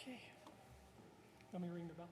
Okay. Let me ring the bell.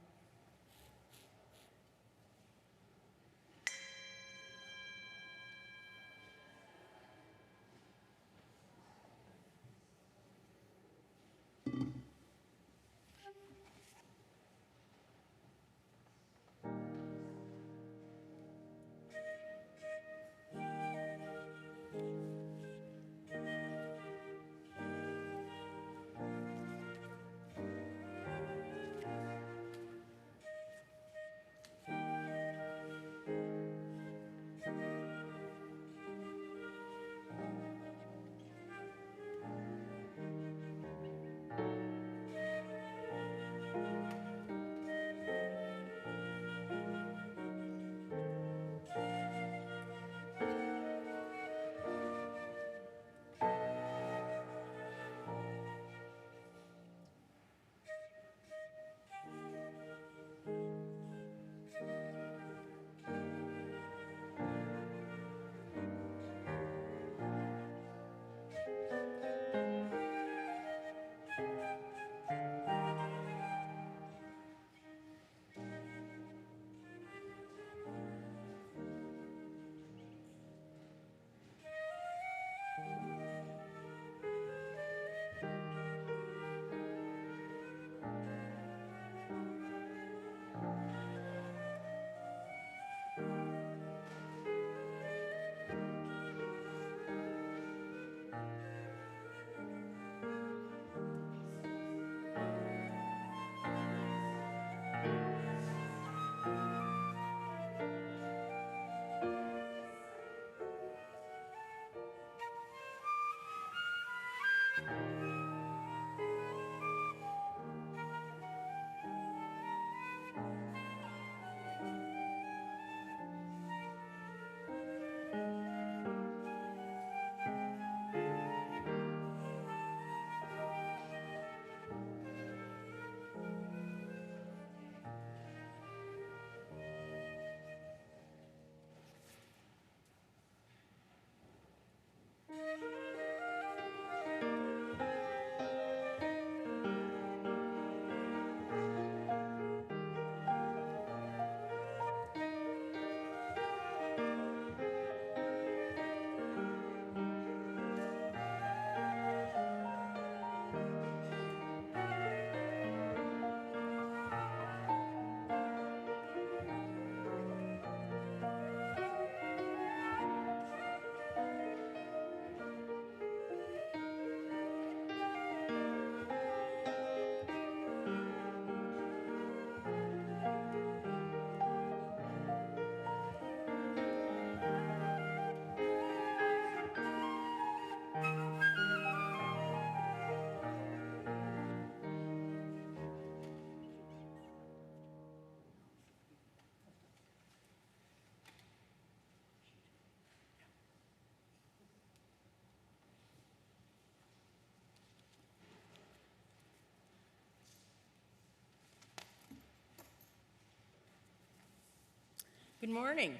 Good morning.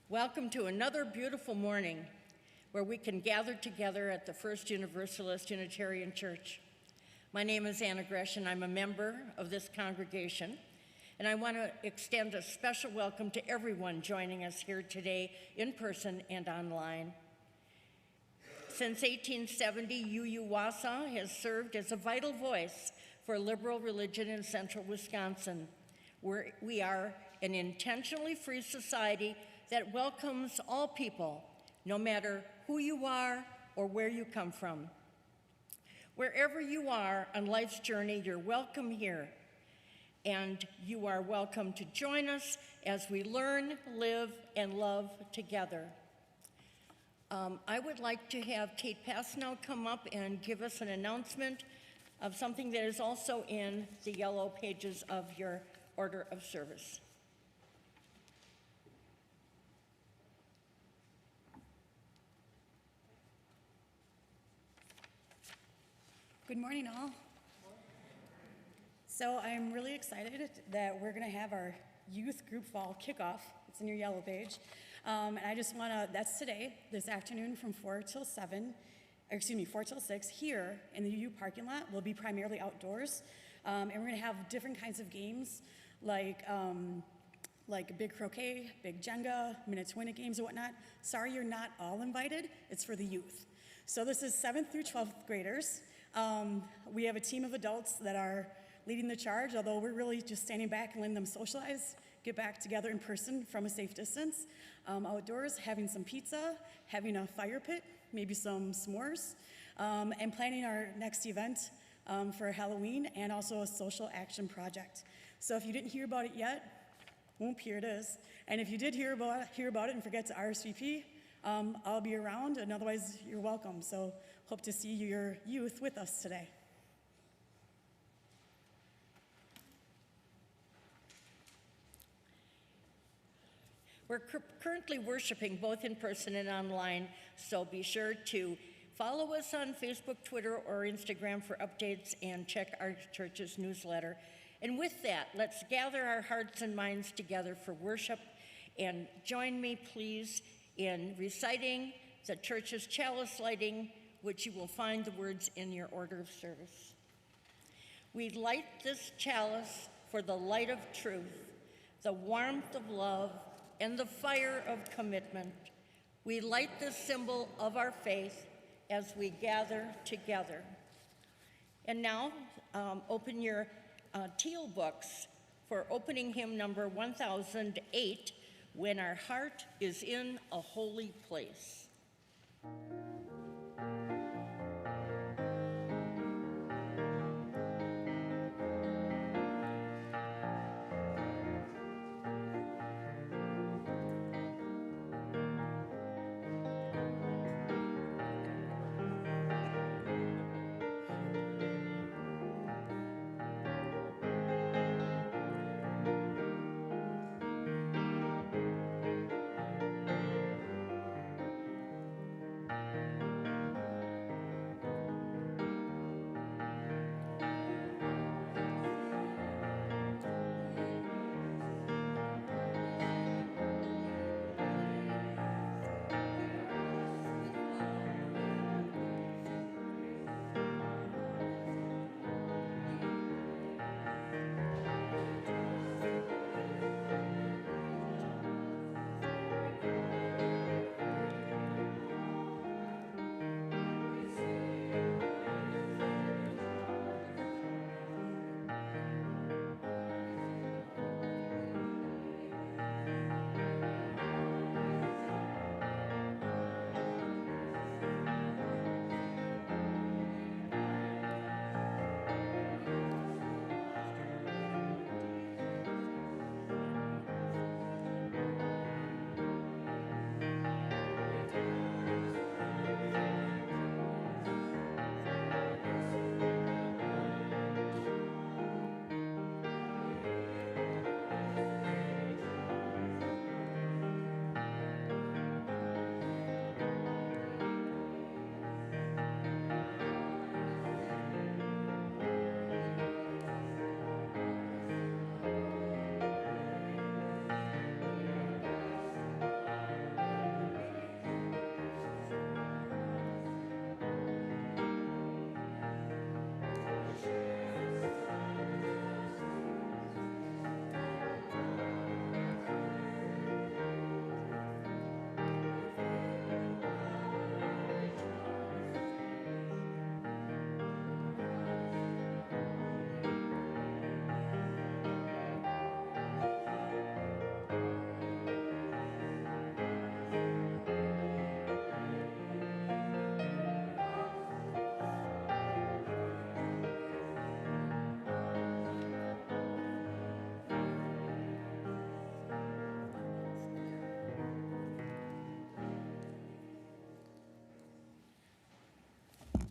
Welcome to another beautiful morning where we can gather together at the First Universalist Unitarian Church. My name is Anna Gresham. I'm a member of this congregation, and I want to extend a special welcome to everyone joining us here today in person and online. Since 1870, UU Wausau has served as a vital voice for liberal religion in central Wisconsin. We are an intentionally free society that welcomes all people, no matter who you are or where you come from. Wherever you are on life's journey, you're welcome here, and you are welcome to join us as we learn, live, and love together. I would like to have Kate Passnow come up and give us an announcement of something that is also in the yellow pages of your order of service. Good morning, all. So I'm really excited that we're going to have our youth group fall kickoff. It's in your yellow page. And I just want to, that's today, this afternoon from 4 till 7. 4 till 6 here in the UU parking lot will be primarily outdoors. And we're gonna have different kinds of games like big croquet, big Jenga, minute-to-win games and whatnot. Sorry, you're not all invited. It's for the youth. So this is 7th through 12th graders. We have a team of adults that are leading the charge, although we're really just standing back and letting them socialize, get back together in person from a safe distance, outdoors, having some pizza, having a fire pit, maybe some s'mores, and planning our next event for Halloween and also a social action project. So if you didn't hear about it yet, whoop, here it is. And if you did hear about it and forget to RSVP, I'll be around, and otherwise you're welcome. So hope to see your youth with us today. We're currently worshiping both in person and online, so be sure to follow us on Facebook, Twitter, or Instagram for updates and check our church's newsletter. And with that, let's gather our hearts and minds together for worship, and join me, please, in reciting the church's chalice lighting, which you will find the words in your order of service. We light this chalice for the light of truth, the warmth of love, and the fire of commitment. We light this symbol of our faith as we gather together. And now, open your teal books for opening hymn number 1008, When Our Heart is in a Holy Place.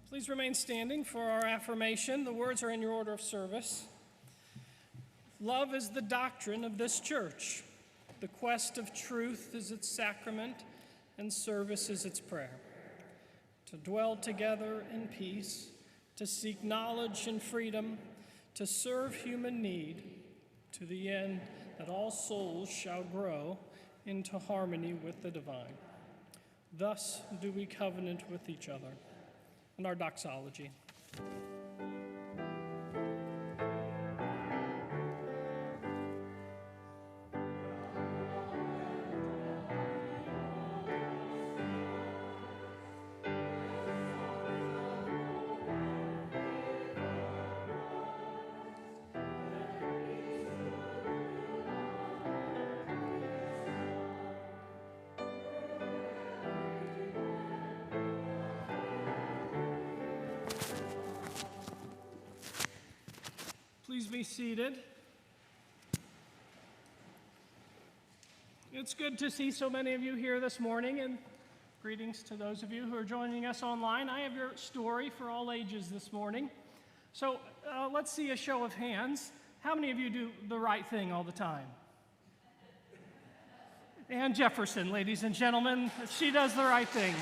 Please remain standing for our affirmation. The words are in your order of service. Love is the doctrine of this church. The quest of truth is its sacrament, and service is its prayer. To dwell together in peace, to seek knowledge and freedom, to serve human need, to the end that all souls shall grow into harmony with the divine. Thus do we covenant with each other. and our doxology. Please be seated. It's good to see so many of you here this morning, and greetings to those of you who are joining us online. I have your story for all ages this morning. So let's see a show of hands. How many of you do the right thing all the time? Ann Jefferson, ladies and gentlemen, she does the right thing.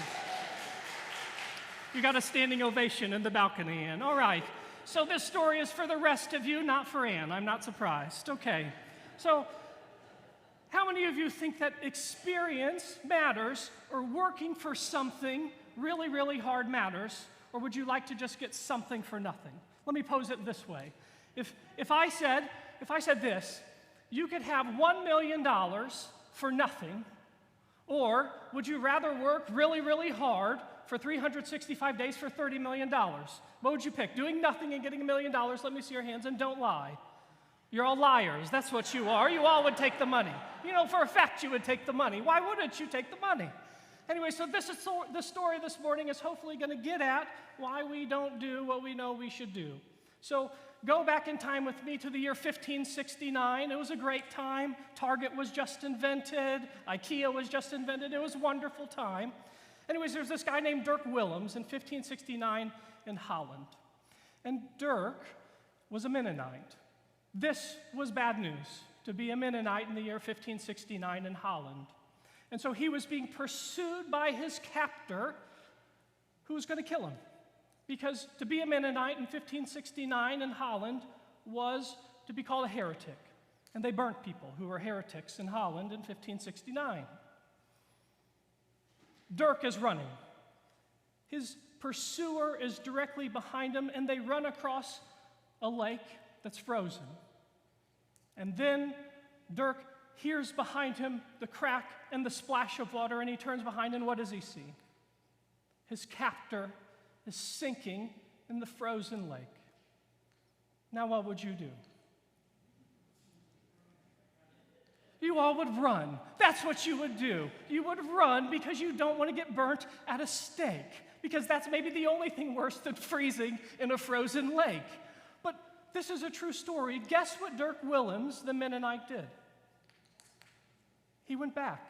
You got a standing ovation in the balcony, Ann. All right. So this story is for the rest of you, not for Ann. I'm not surprised. Okay. So how many of you think that experience matters, or working for something really, really hard matters, or would you like to just get something for nothing? Let me pose it this way. If I said this, you could have $1 million for nothing, or would you rather work really, really hard for 365 days for $30 million? What would you pick? Doing nothing and getting $1 million? Let me see your hands, and don't lie. You're all liars. That's what you are. You all would take the money. You know, for a fact you would take the money. Why wouldn't you take the money? Anyway, so the story this morning is hopefully going to get at why we don't do what we know we should do. So go back in time with me to the year 1569. It was a great time. Target was just invented. IKEA was just invented. It was a wonderful time. Anyways, there's this guy named Dirk Willems in 1569 in Holland. And Dirk was a Mennonite. This was bad news, to be a Mennonite in the year 1569 in Holland. And so he was being pursued by his captor, who was going to kill him. Because to be a Mennonite in 1569 in Holland was to be called a heretic. And they burnt people who were heretics in Holland in 1569. Dirk is running. His pursuer is directly behind him, and they run across a lake that's frozen. And then Dirk hears behind him the crack and the splash of water, and he turns behind, and what does he see? His captor is sinking in the frozen lake. Now what would you do? You all would run. That's what you would do. You would run because you don't want to get burnt at a stake, because that's maybe the only thing worse than freezing in a frozen lake. But this is a true story. Guess what Dirk Willems, the Mennonite, did? He went back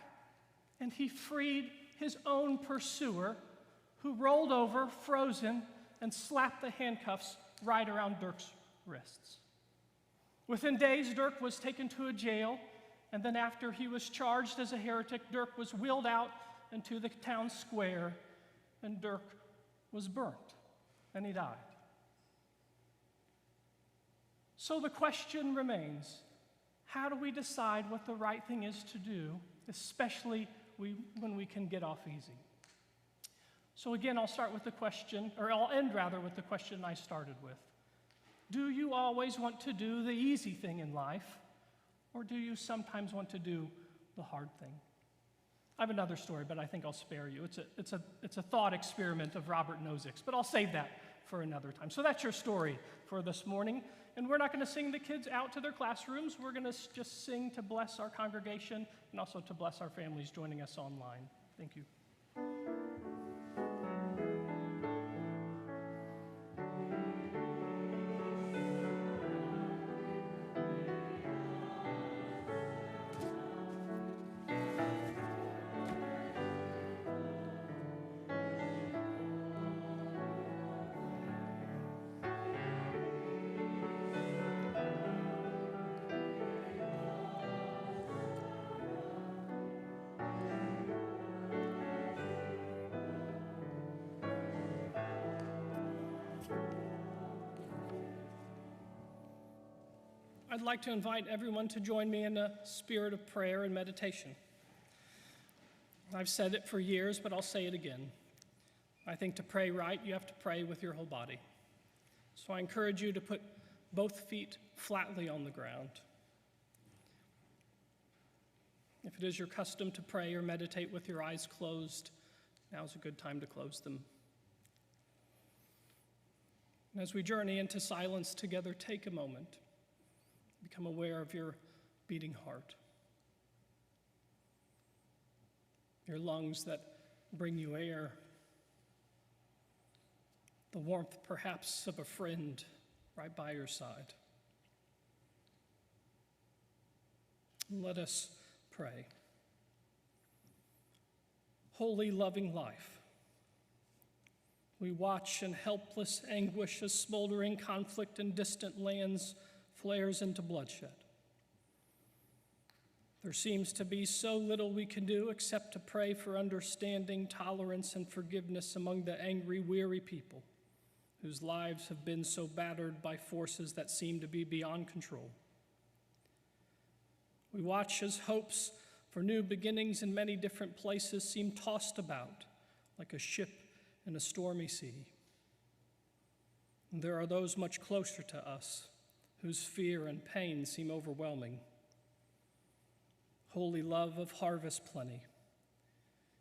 and he freed his own pursuer, who rolled over, frozen, and slapped the handcuffs right around Dirk's wrists. Within days, Dirk was taken to a jail, and then after he was charged as a heretic, Dirk was wheeled out into the town square, and Dirk was burnt, and he died. So the question remains, how do we decide what the right thing is to do, especially when we can get off easy? So again, I'll start with the question, or I'll end rather with the question I started with. Do you always want to do the easy thing in life, or do you sometimes want to do the hard thing? I have another story, but I think I'll spare you. It's a thought experiment of Robert Nozick's, but I'll save that for another time. So that's your story for this morning. And we're not going to sing the kids out to their classrooms. We're going to just sing to bless our congregation and also to bless our families joining us online. Thank you. I'd like to invite everyone to join me in a spirit of prayer and meditation. I've said it for years, but I'll say it again. I think to pray right, you have to pray with your whole body. So I encourage you to put both feet flatly on the ground. If it is your custom to pray or meditate with your eyes closed, now is a good time to close them. And as we journey into silence together, take a moment. Become aware of your beating heart, your lungs that bring you air, the warmth perhaps of a friend right by your side. Let us pray. Holy, loving life, we watch in helpless anguish as smoldering conflict in distant lands flares into bloodshed. There seems to be so little we can do except to pray for understanding, tolerance, and forgiveness among the angry, weary people whose lives have been so battered by forces that seem to be beyond control. We watch as hopes for new beginnings in many different places seem tossed about like a ship in a stormy sea. And there are those much closer to us whose fear and pain seem overwhelming. Holy love of harvest plenty,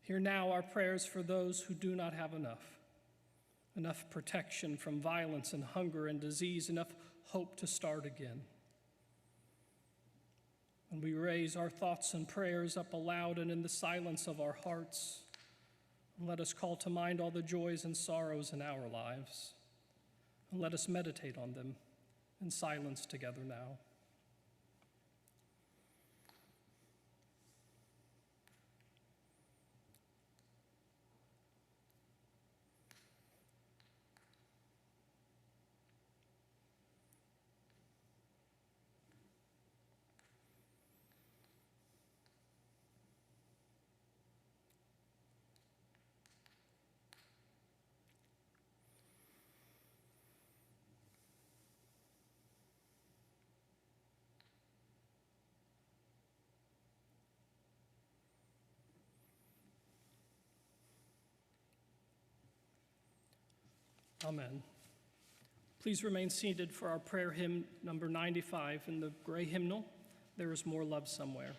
hear now our prayers for those who do not have enough protection from violence and hunger and disease, enough hope to start again. When we raise our thoughts and prayers up aloud and in the silence of our hearts, let us call to mind all the joys and sorrows in our lives, and let us meditate on them in silence together now. Amen. Please remain seated for our prayer hymn number 95 in the gray hymnal, There Is More Love Somewhere.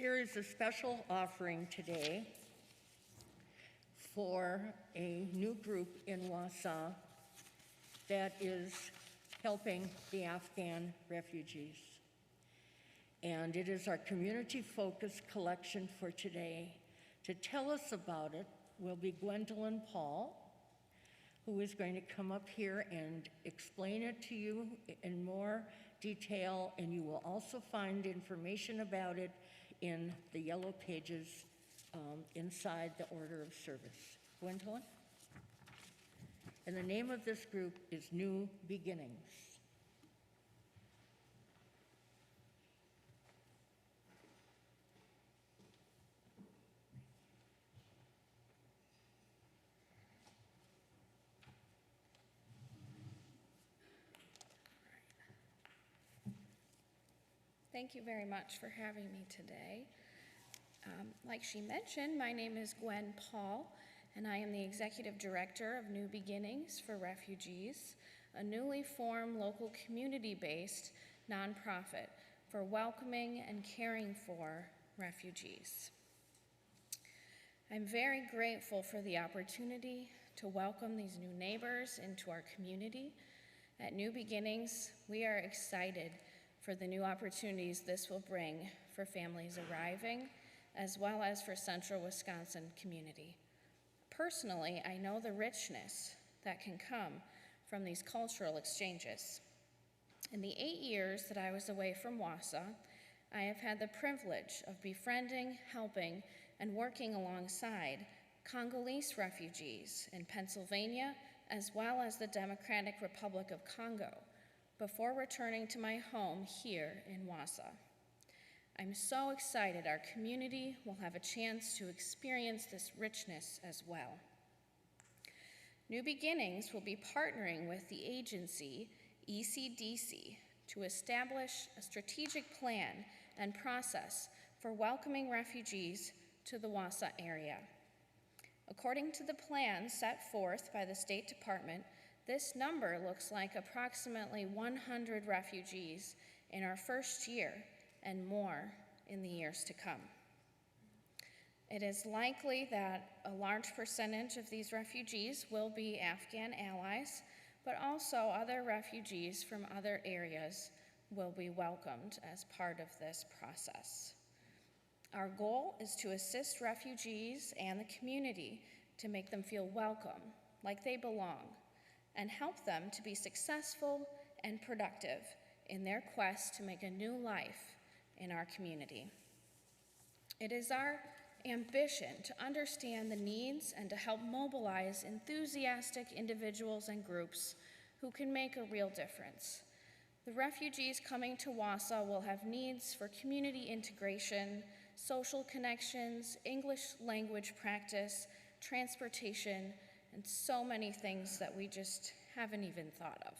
Here is a special offering today for a new group in Wausau that is helping the Afghan refugees. And it is our community-focused collection for today. To tell us about it will be Gwendolyn Paul, who is going to come up here and explain it to you in more detail, and you will also find information about it in the yellow pages inside the order of service. Gwendolyn? And the name of this group is New Beginnings. Thank you very much for having me today. Like she mentioned, my name is Gwen Paul, and I am the Executive Director of New Beginnings for Refugees, a newly formed local community-based nonprofit for welcoming and caring for refugees. I'm very grateful for the opportunity to welcome these new neighbors into our community. At New Beginnings, we are excited for the new opportunities this will bring for families arriving, as well as for Central Wisconsin community. Personally, I know the richness that can come from these cultural exchanges. In the 8 years that I was away from Wausau, I have had the privilege of befriending, helping, and working alongside Congolese refugees in Pennsylvania, as well as the Democratic Republic of Congo, before returning to my home here in Wausau. I'm so excited our community will have a chance to experience this richness as well. New Beginnings will be partnering with the agency ECDC to establish a strategic plan and process for welcoming refugees to the Wausau area. According to the plan set forth by the State Department, this number looks like approximately 100 refugees in our first year and more in the years to come. It is likely that a large percentage of these refugees will be Afghan allies, but also other refugees from other areas will be welcomed as part of this process. Our goal is to assist refugees and the community to make them feel welcome, like they belong, and help them to be successful and productive in their quest to make a new life in our community. It is our ambition to understand the needs and to help mobilize enthusiastic individuals and groups who can make a real difference. The refugees coming to Wausau will have needs for community integration, social connections, English language practice, transportation, and so many things that we just haven't even thought of.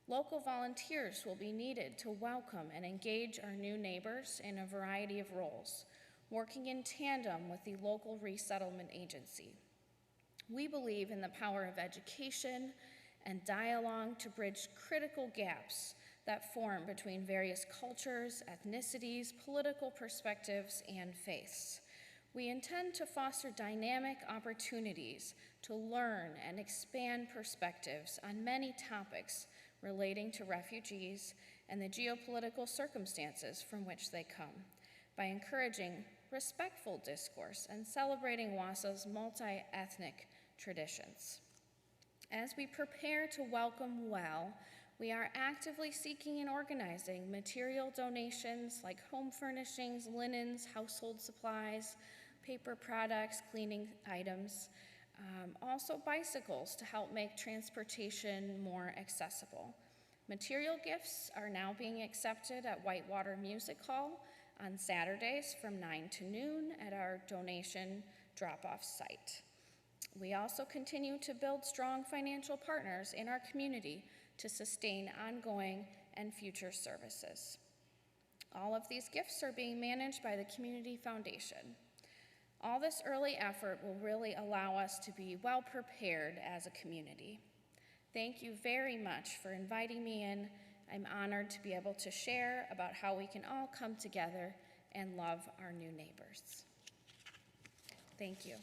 Local volunteers will be needed to welcome and engage our new neighbors in a variety of roles, working in tandem with the local resettlement agency. We believe in the power of education and dialogue to bridge critical gaps that form between various cultures, ethnicities, political perspectives, and faiths. We intend to foster dynamic opportunities to learn and expand perspectives on many topics relating to refugees and the geopolitical circumstances from which they come, by encouraging respectful discourse and celebrating Wausau's multi-ethnic traditions. As we prepare to welcome well, we are actively seeking and organizing material donations like home furnishings, linens, household supplies, paper products, cleaning items, also bicycles to help make transportation more accessible. Material gifts are now being accepted at Whitewater Music Hall on Saturdays from 9 to noon at our donation drop-off site. We also continue to build strong financial partners in our community to sustain ongoing and future services. All of these gifts are being managed by the Community Foundation. All this early effort will really allow us to be well prepared as a community. Thank you very much for inviting me in. I'm honored to be able to share about how we can all come together and love our new neighbors. Thank you.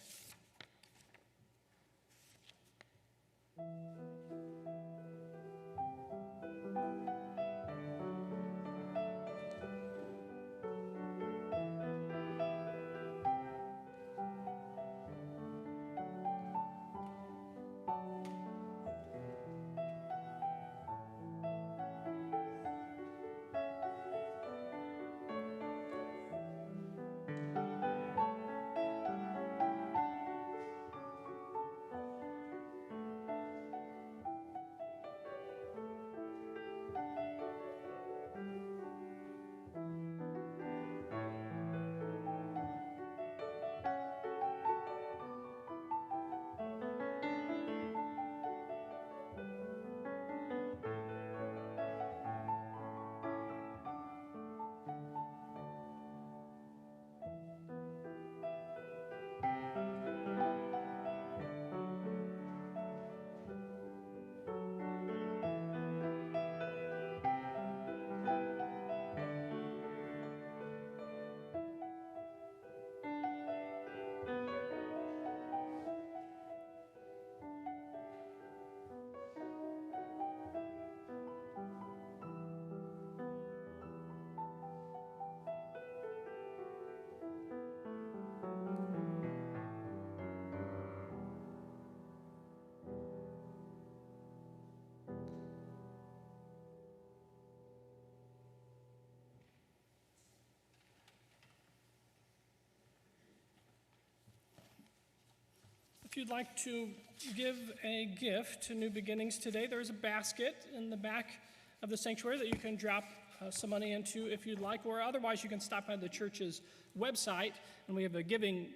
If you'd like to give a gift to New Beginnings today, there is a basket in the back of the sanctuary that you can drop some money into if you'd like, or otherwise you can stop by the church's website, and we have a giving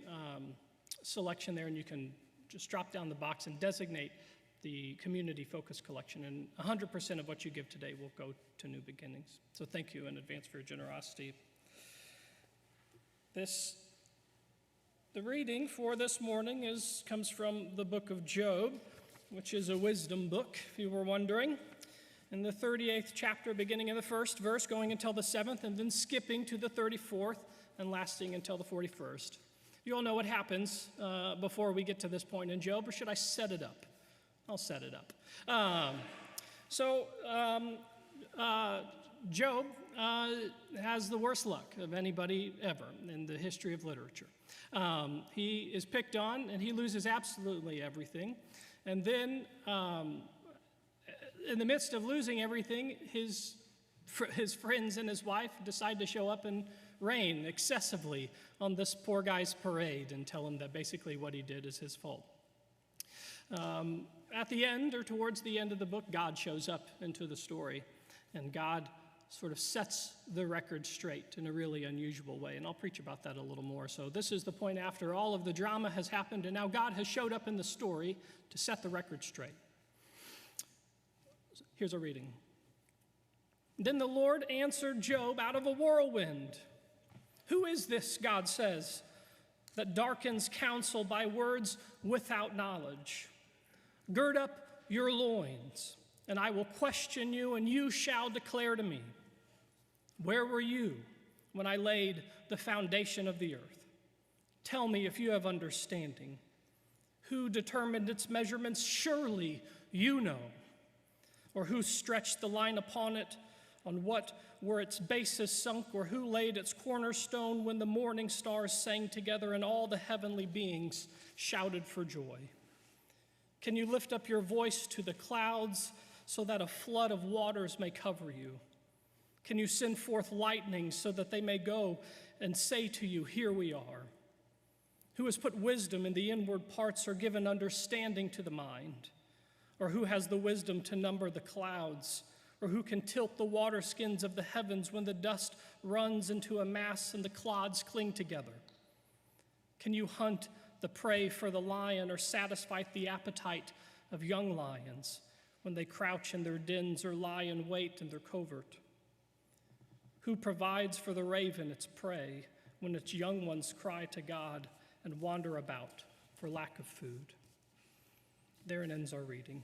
selection there, and you can just drop down the box and designate the community focus collection, and 100% of what you give today will go to New Beginnings. So thank you in advance for your generosity. The reading for this morning comes from the book of Job, which is a wisdom book, if you were wondering. In the 38th chapter, beginning in the first verse, going until the 7th, and then skipping to the 34th and lasting until the 41st. You all know what happens before we get to this point in Job, or should I set it up? I'll set it up. Job has the worst luck of anybody ever in the history of literature. He is picked on, and he loses absolutely everything. And then, in the midst of losing everything, his friends and his wife decide to show up and rain excessively on this poor guy's parade and tell him that basically what he did is his fault. At the end, or towards the end of the book, God shows up into the story, and God sort of sets the record straight in a really unusual way, and I'll preach about that a little more. So this is the point after all of the drama has happened, and now God has showed up in the story to set the record straight. Here's a reading. Then the Lord answered Job out of a whirlwind. Who is this, God says, that darkens counsel by words without knowledge? Gird up your loins, and I will question you, and you shall declare to me. Where were you when I laid the foundation of the earth? Tell me if you have understanding. Who determined its measurements? Surely you know. Or who stretched the line upon it? On what were its bases sunk? Or who laid its cornerstone when the morning stars sang together and all the heavenly beings shouted for joy? Can you lift up your voice to the clouds so that a flood of waters may cover you? Can you send forth lightning so that they may go and say to you, here we are? Who has put wisdom in the inward parts or given understanding to the mind? Or who has the wisdom to number the clouds? Or who can tilt the water skins of the heavens when the dust runs into a mass and the clods cling together? Can you hunt the prey for the lion or satisfy the appetite of young lions when they crouch in their dens or lie in wait in their covert? Who provides for the raven its prey when its young ones cry to God and wander about for lack of food? Therein ends our reading.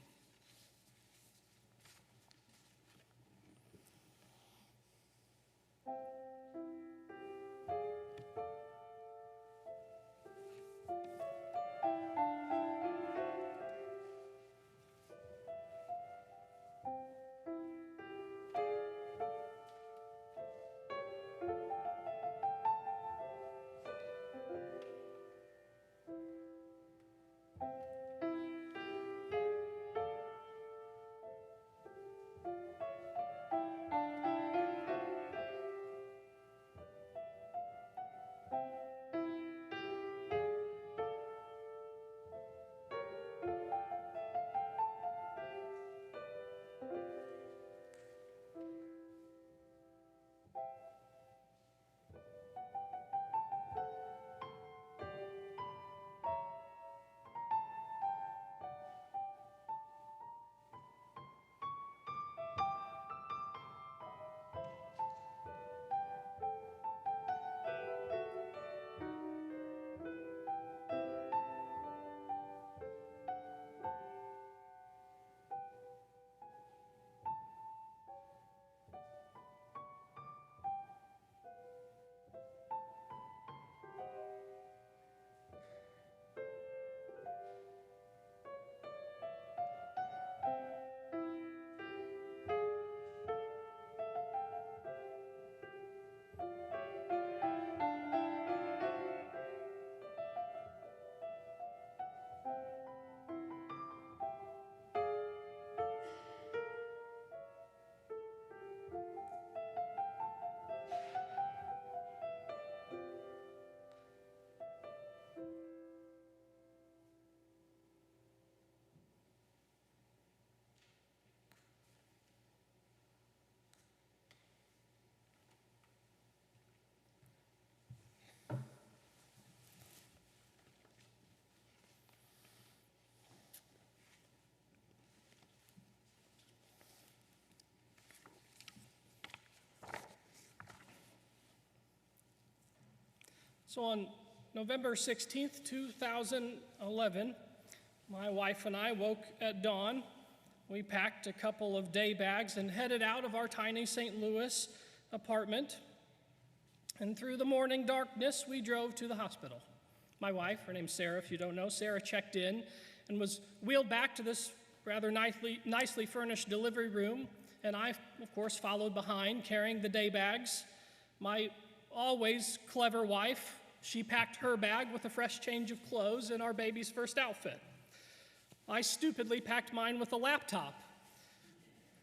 So on November 16th, 2011, my wife and I woke at dawn. We packed a couple of day bags and headed out of our tiny St. Louis apartment. And through the morning darkness, we drove to the hospital. My wife, her name's Sarah, if you don't know, Sarah checked in and was wheeled back to this rather nicely furnished delivery room. And I, of course, followed behind, carrying the day bags. My always clever wife, she packed her bag with a fresh change of clothes and our baby's first outfit. I stupidly packed mine with a laptop.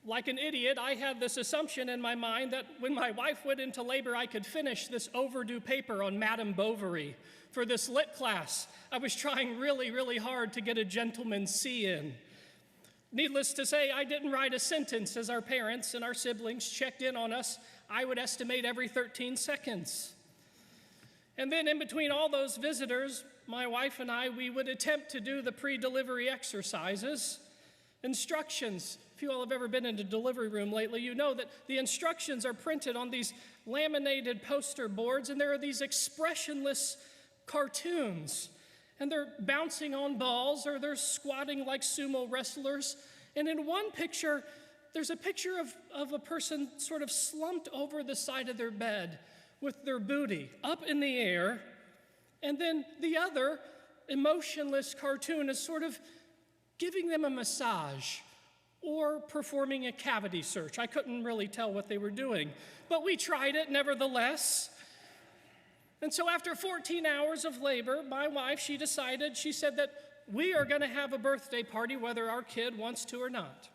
Like an idiot, I had this assumption in my mind that when my wife went into labor, I could finish this overdue paper on Madame Bovary for this lit class. I was trying really, really hard to get a gentleman's C in. Needless to say, I didn't write a sentence as our parents and our siblings checked in on us. I would estimate every 13 seconds. And then in between all those visitors, my wife and I, we would attempt to do the pre-delivery exercises. Instructions. If you all have ever been in a delivery room lately, you know that the instructions are printed on these laminated poster boards, and there are these expressionless cartoons. And they're bouncing on balls, or they're squatting like sumo wrestlers. And in one picture, there's a picture of a person sort of slumped over the side of their bed with their booty up in the air. And then the other emotionless cartoon is sort of giving them a massage or performing a cavity search. I couldn't really tell what they were doing, but we tried it nevertheless. And so after 14 hours of labor, my wife, she said that we are going to have a birthday party whether our kid wants to or not.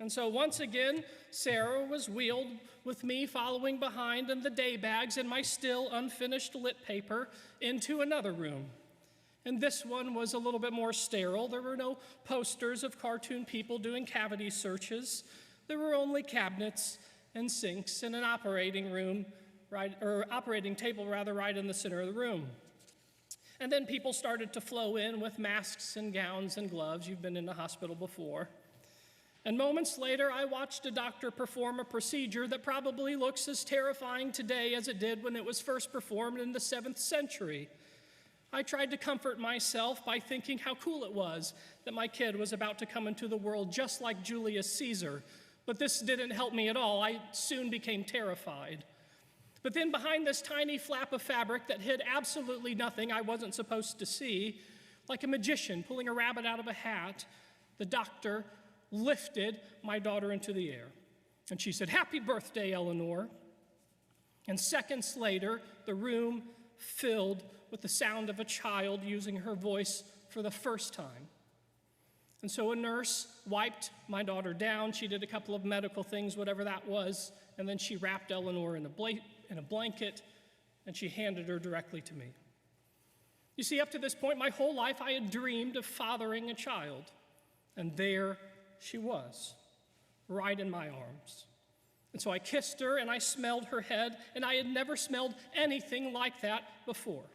And so once again, Sarah was wheeled with me following behind and the day bags and my still unfinished lit paper into another room. And this one was a little bit more sterile. There were no posters of cartoon people doing cavity searches. There were only cabinets and sinks and an operating table right in the center of the room. And then people started to flow in with masks and gowns and gloves. You've been in the hospital before. And moments later, I watched a doctor perform a procedure that probably looks as terrifying today as it did when it was first performed in the 7th century. I tried to comfort myself by thinking how cool it was that my kid was about to come into the world just like Julius Caesar. But this didn't help me at all. I soon became terrified. But then behind this tiny flap of fabric that hid absolutely nothing I wasn't supposed to see, like a magician pulling a rabbit out of a hat, the doctor lifted my daughter into the air. And she said, "Happy birthday, Eleanor." And seconds later, the room filled with the sound of a child using her voice for the first time. And so a nurse wiped my daughter down. She did a couple of medical things, whatever that was, and then she wrapped Eleanor in a blanket, and she handed her directly to me. You see, up to this point, my whole life, I had dreamed of fathering a child. And there she was, right in my arms. And so I kissed her, and I smelled her head, and I had never smelled anything like that before.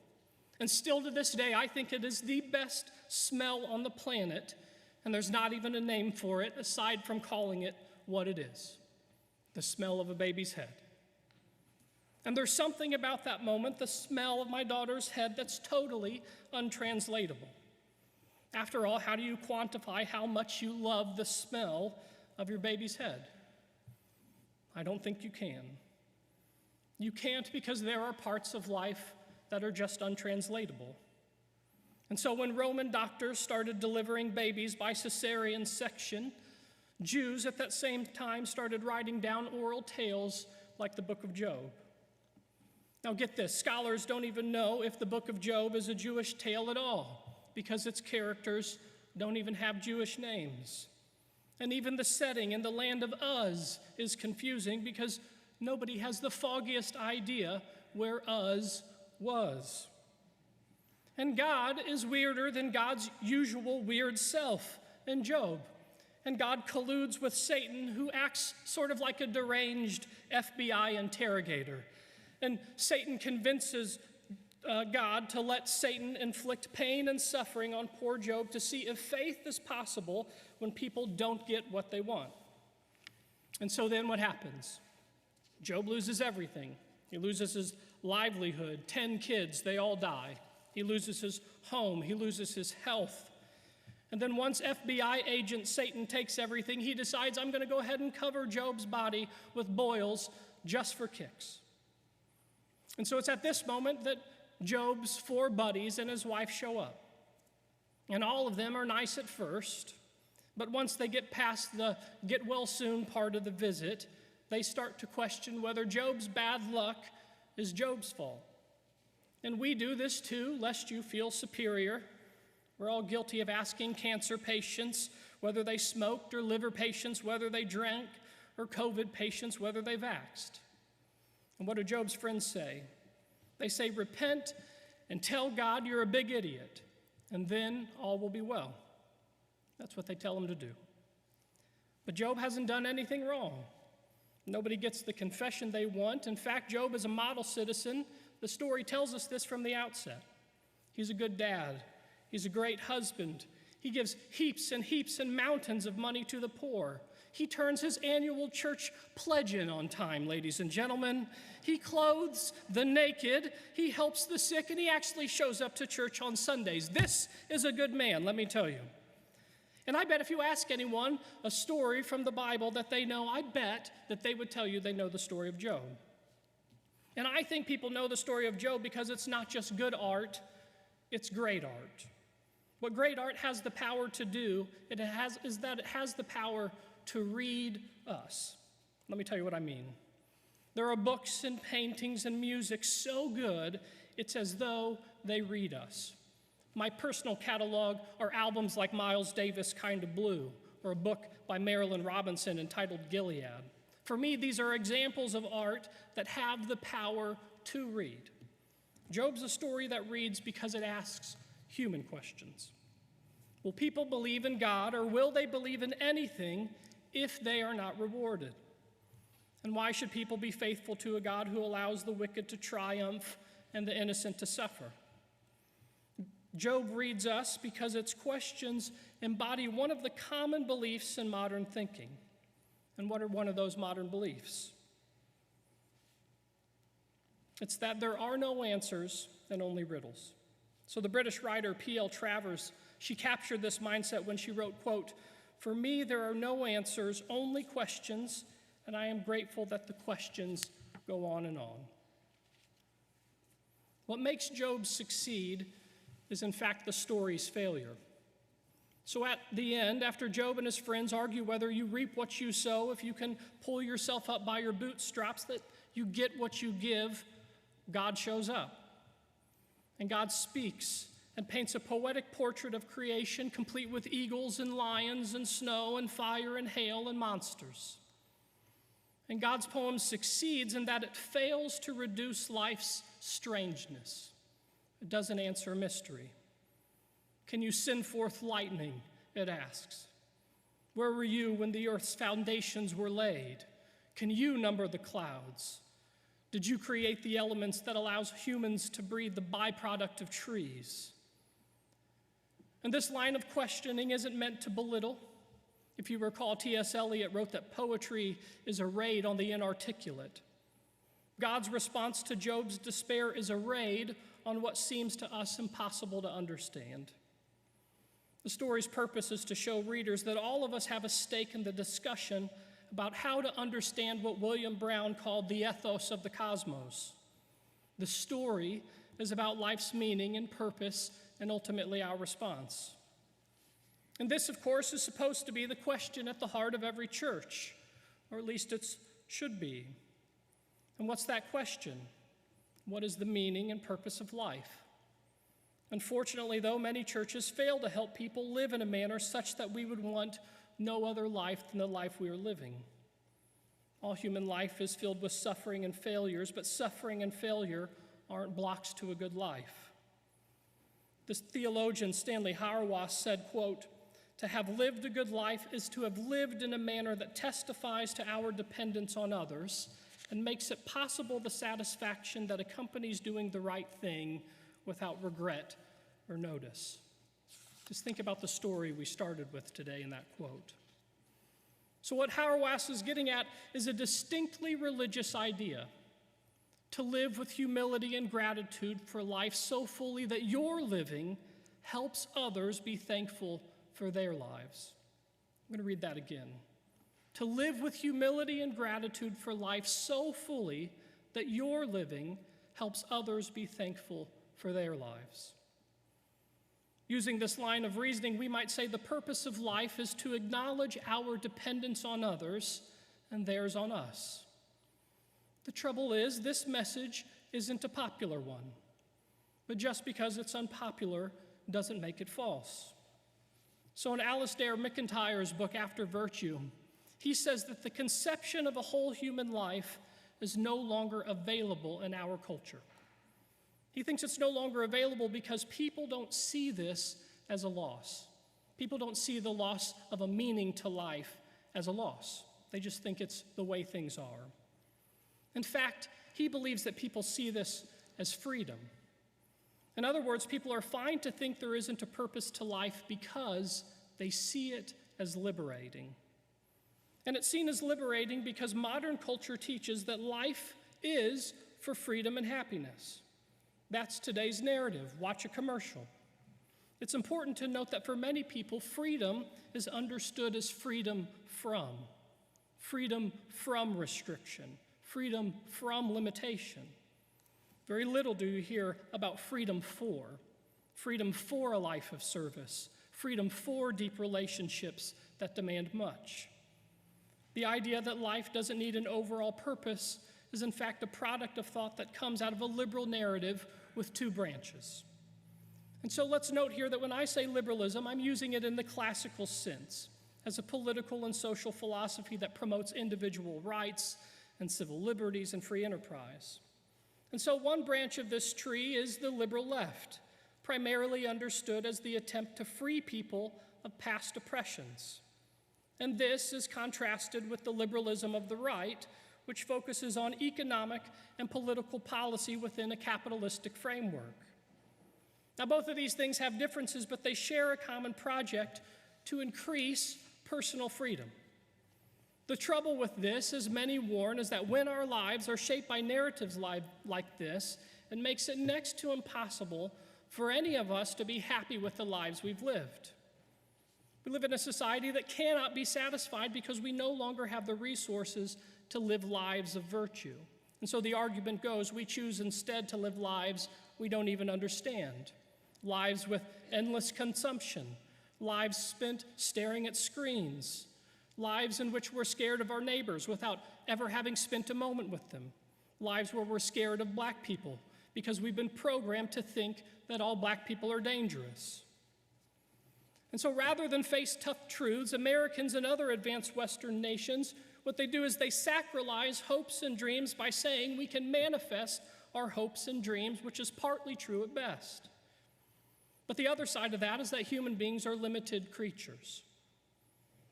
And still to this day, I think it is the best smell on the planet, and there's not even a name for it aside from calling it what it is, the smell of a baby's head. And there's something about that moment, the smell of my daughter's head, that's totally untranslatable. After all, how do you quantify how much you love the smell of your baby's head? I don't think you can. You can't, because there are parts of life that are just untranslatable. And so when Roman doctors started delivering babies by cesarean section, Jews at that same time started writing down oral tales like the book of Job. Now get this, scholars don't even know if the book of Job is a Jewish tale at all, because its characters don't even have Jewish names. And even the setting in the land of Uz is confusing because nobody has the foggiest idea where Uz was. And God is weirder than God's usual weird self in Job. And God colludes with Satan, who acts sort of like a deranged FBI interrogator. And Satan convinces God to let Satan inflict pain and suffering on poor Job to see if faith is possible when people don't get what they want. And so then what happens? Job loses everything. He loses his livelihood, 10 kids, they all die. He loses his home, he loses his health. And then once FBI agent Satan takes everything, he decides, I'm going to go ahead and cover Job's body with boils just for kicks. And so it's at this moment that Job's 4 buddies and his wife show up. And all of them are nice at first, but once they get past the get well soon part of the visit, they start to question whether Job's bad luck is Job's fault. And we do this too, lest you feel superior. We're all guilty of asking cancer patients whether they smoked, or liver patients whether they drank, or COVID patients whether they vaxxed. And what do Job's friends say? They say, repent and tell God you're a big idiot, and then all will be well. That's what they tell him to do. But Job hasn't done anything wrong. Nobody gets the confession they want. In fact, Job is a model citizen. The story tells us this from the outset. He's a good dad. He's a great husband. He gives heaps and heaps and mountains of money to the poor. He turns his annual church pledge in on time, ladies and gentlemen. He clothes the naked, he helps the sick, and he actually shows up to church on Sundays. This is a good man, let me tell you. And I bet if you ask anyone a story from the Bible that they know, I bet that they would tell you they know the story of Job. And I think people know the story of Job because it's not just good art, it's great art. What great art has the power to do, is that it has the power to read us. Let me tell you what I mean. There are books and paintings and music so good, it's as though they read us. My personal catalog are albums like Miles Davis' Kind of Blue, or a book by Marilyn Robinson entitled Gilead. For me, these are examples of art that have the power to read. Job's a story that reads because it asks human questions. Will people believe in God, or will they believe in anything if they are not rewarded? And why should people be faithful to a God who allows the wicked to triumph and the innocent to suffer? Job reads us because its questions embody one of the common beliefs in modern thinking. And what are one of those modern beliefs? It's that there are no answers and only riddles. So the British writer P.L. Travers, she captured this mindset when she wrote, quote, "For me, there are no answers, only questions, and I am grateful that the questions go on and on." What makes Job succeed is, in fact, the story's failure. So at the end, after Job and his friends argue whether you reap what you sow, if you can pull yourself up by your bootstraps, that you get what you give, God shows up. And God speaks and paints a poetic portrait of creation, complete with eagles and lions and snow and fire and hail and monsters. And God's poem succeeds in that it fails to reduce life's strangeness. It doesn't answer a mystery. Can you send forth lightning? It asks. Where were you when the earth's foundations were laid? Can you number the clouds? Did you create the elements that allows humans to breathe the byproduct of trees? And this line of questioning isn't meant to belittle. If you recall, T.S. Eliot wrote that poetry is a raid on the inarticulate. God's response to Job's despair is a raid on what seems to us impossible to understand. The story's purpose is to show readers that all of us have a stake in the discussion about how to understand what William Brown called the ethos of the cosmos. The story is about life's meaning and purpose and ultimately our response. And this, of course, is supposed to be the question at the heart of every church, or at least it should be. And what's that question? What is the meaning and purpose of life? Unfortunately, though, many churches fail to help people live in a manner such that we would want no other life than the life we are living. All human life is filled with suffering and failures, but suffering and failure aren't blocks to a good life. This theologian, Stanley Hauerwas, said, quote, "To have lived a good life is to have lived in a manner that testifies to our dependence on others and makes it possible the satisfaction that accompanies doing the right thing without regret or notice." Just think about the story we started with today in that quote. So what Hauerwas is getting at is a distinctly religious idea. to live with humility and gratitude for life so fully that your living helps others be thankful for their lives. I'm going to read that again. To live with humility and gratitude for life so fully that your living helps others be thankful for their lives. Using this line of reasoning, we might say the purpose of life is to acknowledge our dependence on others and theirs on us. The trouble is, this message isn't a popular one, but just because it's unpopular doesn't make it false. So in Alistair McIntyre's book, After Virtue, he says that the conception of a whole human life is no longer available in our culture. He thinks it's no longer available because people don't see this as a loss. People don't see the loss of a meaning to life as a loss. They just think it's the way things are. In fact, he believes that people see this as freedom. In other words, people are fine to think there isn't a purpose to life because they see it as liberating. And it's seen as liberating because modern culture teaches that life is for freedom and happiness. That's today's narrative. Watch a commercial. It's important to note that for many people, freedom is understood as freedom from restriction, freedom from limitation. Very little do you hear about freedom for a life of service, freedom for deep relationships that demand much. The idea that life doesn't need an overall purpose is in fact a product of thought that comes out of a liberal narrative with two branches. And so let's note here that when I say liberalism, I'm using it in the classical sense, as a political and social philosophy that promotes individual rights and civil liberties and free enterprise. And so one branch of this tree is the liberal left, primarily understood as the attempt to free people of past oppressions. And this is contrasted with the liberalism of the right, which focuses on economic and political policy within a capitalistic framework. Now, both of these things have differences, but they share a common project to increase personal freedom. The trouble with this, as many warn, is that when our lives are shaped by narratives like this, it makes it next to impossible for any of us to be happy with the lives we've lived. We live in a society that cannot be satisfied because we no longer have the resources to live lives of virtue. And so the argument goes, we choose instead to live lives we don't even understand, lives with endless consumption, lives spent staring at screens, lives in which we're scared of our neighbors without ever having spent a moment with them, lives where we're scared of black people because we've been programmed to think that all black people are dangerous. And so rather than face tough truths, Americans and other advanced Western nations, what they do is they sacralize hopes and dreams by saying we can manifest our hopes and dreams, which is partly true at best. But the other side of that is that human beings are limited creatures.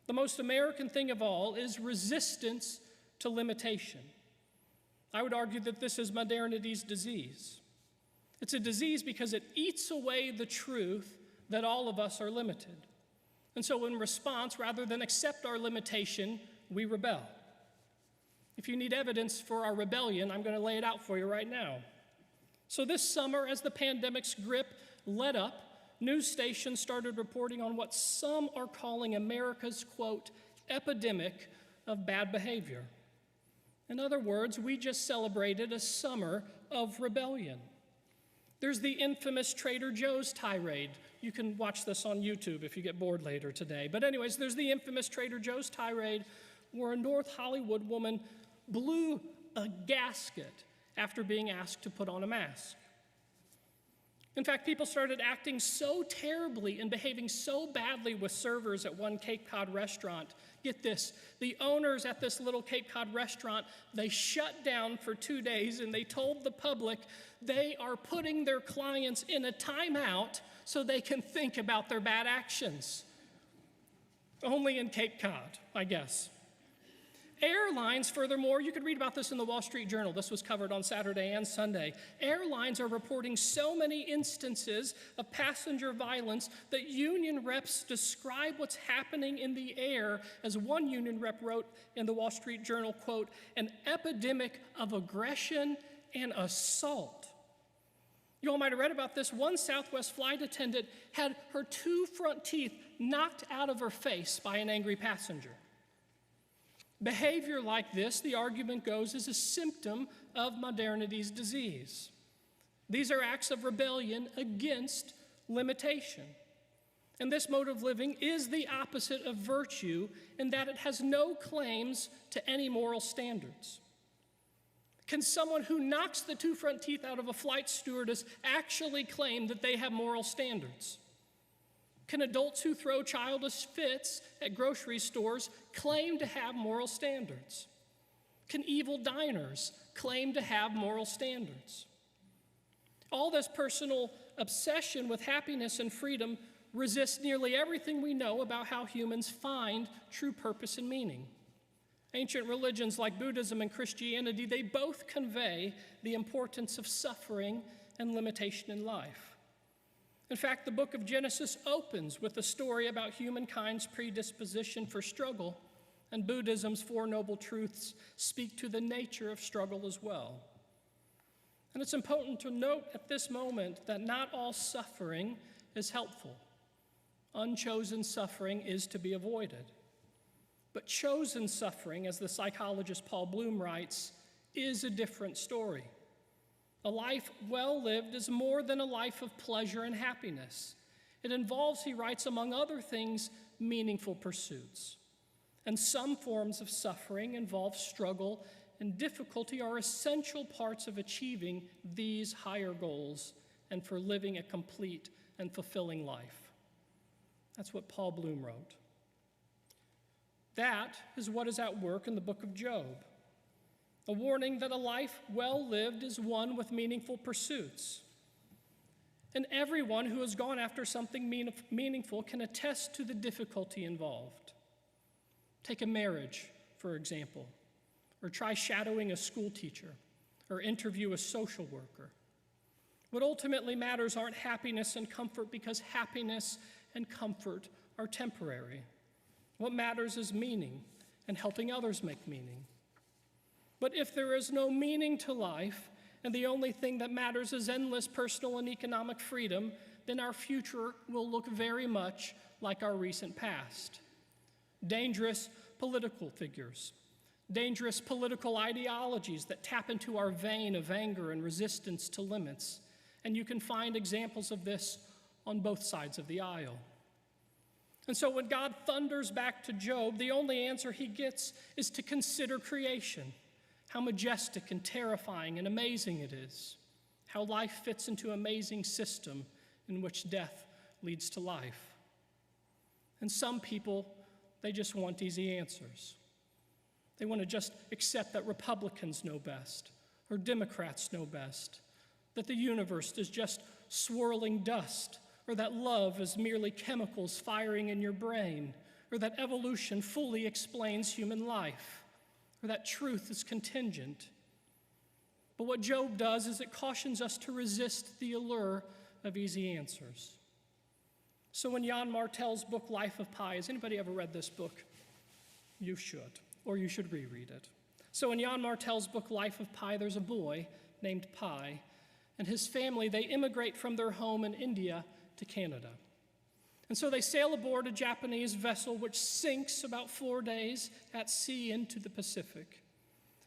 The most American thing of all is resistance to limitation. I would argue that this is modernity's disease. It's a disease because it eats away the truth that all of us are limited. And so in response, rather than accept our limitation, we rebel. If you need evidence for our rebellion, I'm going to lay it out for you right now. So this summer, as the pandemic's grip let up, news stations started reporting on what some are calling America's, quote, epidemic of bad behavior. In other words, we just celebrated a summer of rebellion. There's the infamous Trader Joe's tirade. You can watch this on YouTube if you get bored later today. But anyways, there's the infamous Trader Joe's tirade where a North Hollywood woman blew a gasket after being asked to put on a mask. In fact, people started acting so terribly and behaving so badly with servers at one Cape Cod restaurant. Get this, the owners at this little Cape Cod restaurant, they shut down for 2 days and they told the public they are putting their clients in a timeout so they can think about their bad actions. Only in Cape Cod, I guess. Airlines, furthermore, you could read about this in the Wall Street Journal. This was covered on Saturday and Sunday. Airlines are reporting so many instances of passenger violence that union reps describe what's happening in the air, as one union rep wrote in the Wall Street Journal, quote, an epidemic of aggression an assault. You all might have read about this. One Southwest flight attendant had her 2 front teeth knocked out of her face by an angry passenger. Behavior like this, the argument goes, is a symptom of modernity's disease. These are acts of rebellion against limitation. And this mode of living is the opposite of virtue in that it has no claims to any moral standards. Can someone who knocks the 2 front teeth out of a flight stewardess actually claim that they have moral standards? Can adults who throw childish fits at grocery stores claim to have moral standards? Can evil diners claim to have moral standards? All this personal obsession with happiness and freedom resists nearly everything we know about how humans find true purpose and meaning. Ancient religions like Buddhism and Christianity, they both convey the importance of suffering and limitation in life. In fact, the book of Genesis opens with a story about humankind's predisposition for struggle, and Buddhism's 4 noble truths speak to the nature of struggle as well. And it's important to note at this moment that not all suffering is helpful. Unchosen suffering is to be avoided. But chosen suffering, as the psychologist Paul Bloom writes, is a different story. A life well lived is more than a life of pleasure and happiness. It involves, he writes, among other things, meaningful pursuits. And some forms of suffering involve struggle and difficulty are essential parts of achieving these higher goals and for living a complete and fulfilling life. That's what Paul Bloom wrote. That is what is at work in the book of Job. A warning that a life well lived is one with meaningful pursuits. And everyone who has gone after something meaningful can attest to the difficulty involved. Take a marriage, for example, or try shadowing a school teacher, or interview a social worker. What ultimately matters aren't happiness and comfort, because happiness and comfort are temporary. What matters is meaning and helping others make meaning. But if there is no meaning to life, and the only thing that matters is endless personal and economic freedom, then our future will look very much like our recent past. Dangerous political figures, dangerous political ideologies that tap into our vein of anger and resistance to limits. And you can find examples of this on both sides of the aisle. And so when God thunders back to Job, the only answer he gets is to consider creation, how majestic and terrifying and amazing it is, how life fits into an amazing system in which death leads to life. And some people, they just want easy answers. They want to just accept that Republicans know best, or Democrats know best, that the universe is just swirling dust, or that love is merely chemicals firing in your brain, or that evolution fully explains human life, or that truth is contingent. But what Job does is it cautions us to resist the allure of easy answers. So in Jan Martel's book, Life of Pi, has anybody ever read this book? You should, or you should reread it. So in Jan Martel's book, Life of Pi, there's a boy named Pi, and his family, they immigrate from their home in India to Canada. And so they sail aboard a Japanese vessel which sinks about 4 days at sea into the Pacific.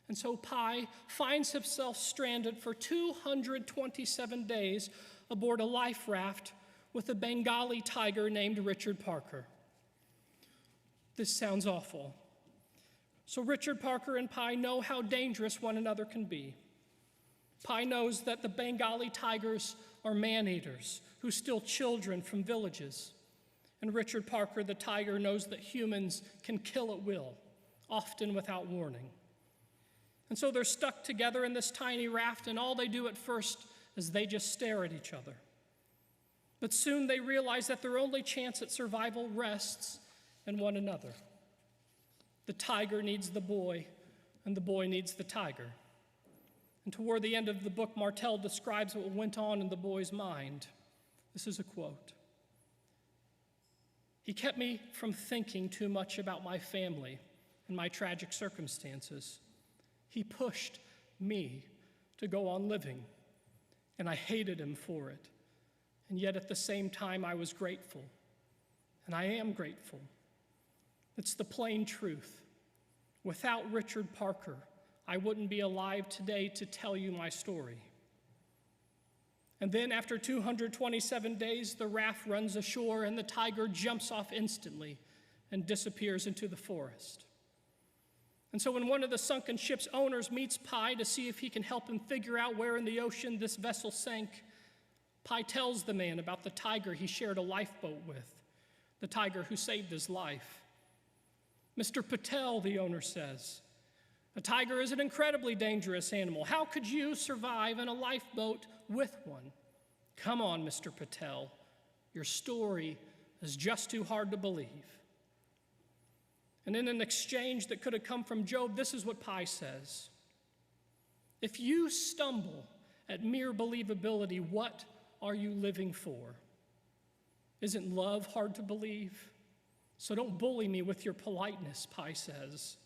And so Pi finds himself stranded for 227 days aboard a life raft with a Bengali tiger named Richard Parker. This sounds awful. So Richard Parker and Pi know how dangerous one another can be. Pi knows that the Bengali tigers are man-eaters who steal children from villages. And Richard Parker, the tiger, knows that humans can kill at will, often without warning. And so they're stuck together in this tiny raft, and all they do at first is they just stare at each other. But soon they realize that their only chance at survival rests in one another. The tiger needs the boy, and the boy needs the tiger. And toward the end of the book, Martel describes what went on in the boy's mind. This is a quote. He kept me from thinking too much about my family and my tragic circumstances. He pushed me to go on living, and I hated him for it. And yet at the same time, I was grateful, and I am grateful. It's the plain truth. Without Richard Parker, I wouldn't be alive today to tell you my story. And then after 227 days, the raft runs ashore and the tiger jumps off instantly and disappears into the forest. And so when one of the sunken ship's owners meets Pi to see if he can help him figure out where in the ocean this vessel sank, Pi tells the man about the tiger he shared a lifeboat with, the tiger who saved his life. Mr. Patel, the owner says, a tiger is an incredibly dangerous animal. How could you survive in a lifeboat with one? Come on, Mr. Patel. Your story is just too hard to believe. And in an exchange that could have come from Job, this is what Pi says. If you stumble at mere believability, what are you living for? Isn't love hard to believe? So don't bully me with your politeness, Pi says.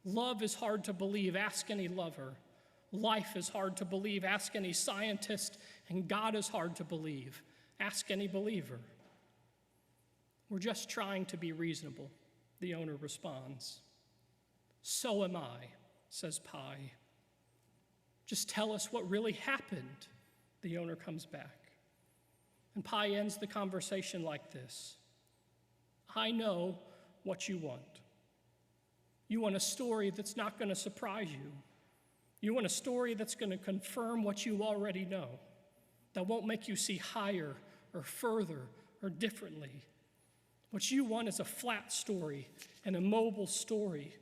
Love is hard to believe. Ask any lover. Life is hard to believe. Ask any scientist. And God is hard to believe. Ask any believer. We're just trying to be reasonable, the owner responds. So am I, says Pi. Just tell us what really happened, the owner comes back. And Pi ends the conversation like this. I know what you want. You want a story that's not going to surprise you. You want a story that's going to confirm what you already know, that won't make you see higher or further or differently. What you want is a flat story, an immobile story.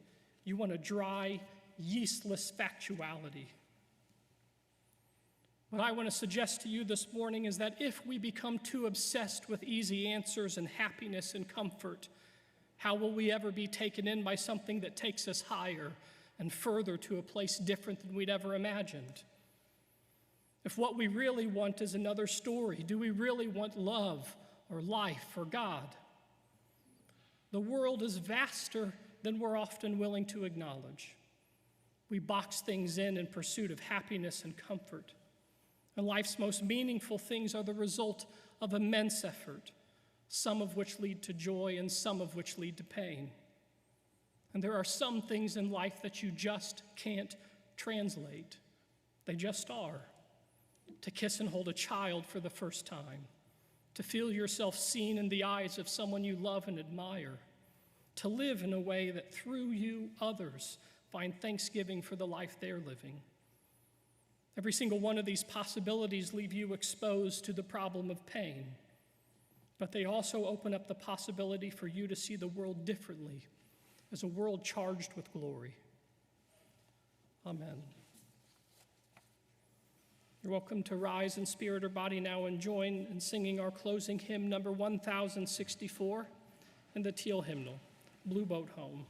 You want a dry, yeastless factuality. What I want to suggest to you this morning is that if we become too obsessed with easy answers and happiness and comfort, how will we ever be taken in by something that takes us higher and further to a place different than we'd ever imagined? If what we really want is another story, do we really want love or life or God? The world is vaster than we're often willing to acknowledge. We box things in pursuit of happiness and comfort. And life's most meaningful things are the result of immense effort, some of which lead to joy and some of which lead to pain. And there are some things in life that you just can't translate. They just are. To kiss and hold a child for the first time, to feel yourself seen in the eyes of someone you love and admire, to live in a way that through you others find thanksgiving for the life they're living. Every single one of these possibilities leave you exposed to the problem of pain, but they also open up the possibility for you to see the world differently, as a world charged with glory. Amen. You're welcome to rise in spirit or body now and join in singing our closing hymn, number 1064, in the teal hymnal, Blue Boat Home.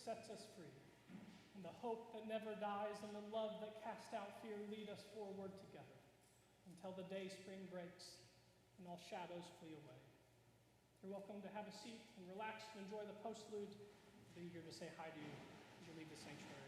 sets us free. And the hope that never dies and the love that casts out fear lead us forward together until the day spring breaks and all shadows flee away. You're welcome to have a seat and relax and enjoy the postlude. I'll be here to say hi to you as you leave the sanctuary.